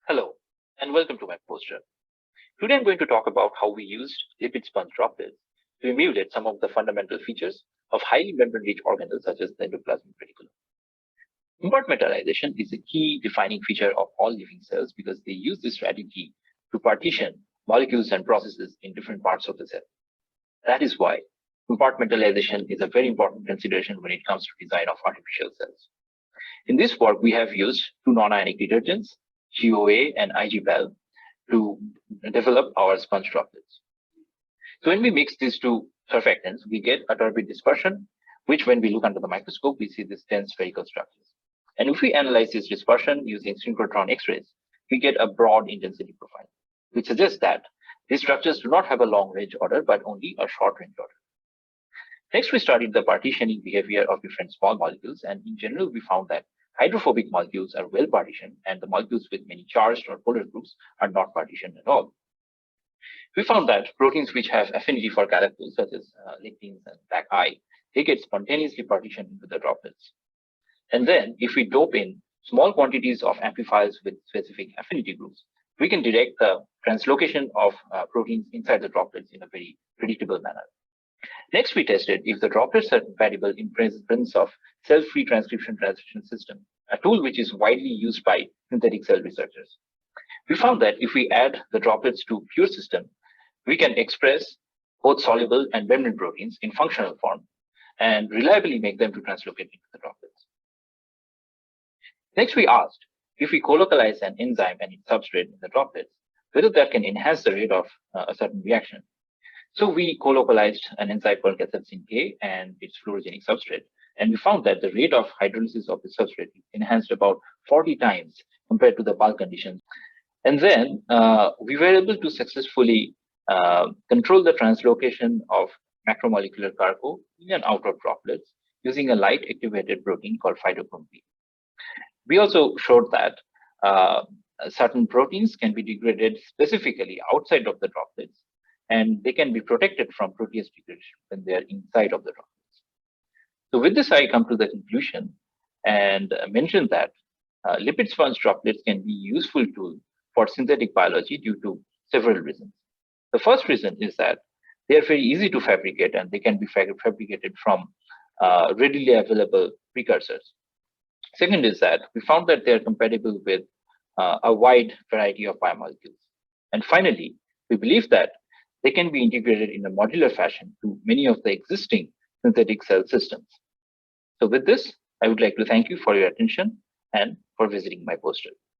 Hello, and welcome to my poster. Today I'm going to talk about how we used lipid sponge droplets to emulate some of the fundamental features of highly membrane-rich organelles such as the endoplasmic reticulum. Compartmentalization is a key defining feature of all living cells because they use this strategy to partition molecules and processes in different parts of the cell. That is why compartmentalization is a very important consideration when it comes to design of artificial cells. In this work, we have used two non-ionic detergents, GOA and IGBAL, to develop our sponge droplets. So when we mix these two surfactants, we get a turbid dispersion, which when we look under the microscope, we see these dense spherical structures. And if we analyze this dispersion using synchrotron X-rays, we get a broad intensity profile, which suggests that these structures do not have a long range order, but only a short range order. Next, we studied the partitioning behavior of different small molecules, and in general, we found that hydrophobic molecules are well partitioned, and the molecules with many charged or polar groups are not partitioned at all. We found that proteins which have affinity for galactose, such as lectins and black eye, they get spontaneously partitioned into the droplets. And then, if we dope in small quantities of amplifiers with specific affinity groups, we can direct the translocation of proteins inside the droplets in a very predictable manner. Next, we tested if the droplets are compatible in presence of cell-free transcription translation system, a tool which is widely used by synthetic cell researchers. We found that if we add the droplets to pure system, we can express both soluble and membrane proteins in functional form and reliably make them to translocate into the droplets. Next, we asked if we colocalize an enzyme and its substrate in the droplets, whether that can enhance the rate of a certain reaction. So we colocalized an enzyme called cathepsin K and its fluorogenic substrate, and we found that the rate of hydrolysis of the substrate enhanced about 40 times compared to the bulk conditions. And then we were able to successfully control the translocation of macromolecular cargo in and out of droplets using a light activated protein called phytochrome B. We also showed that certain proteins can be degraded specifically outside of the droplets, and they can be protected from protease degradation when they are inside of the droplets. So with this, I come to the conclusion and mention that lipid sponge droplets can be a useful tool for synthetic biology due to several reasons. The first reason is that they are very easy to fabricate, and they can be fabricated from readily available precursors. Second is that we found that they are compatible with a wide variety of biomolecules. And finally, we believe that they can be integrated in a modular fashion to many of the existing synthetic cell systems. So with this, I would like to thank you for your attention and for visiting my poster.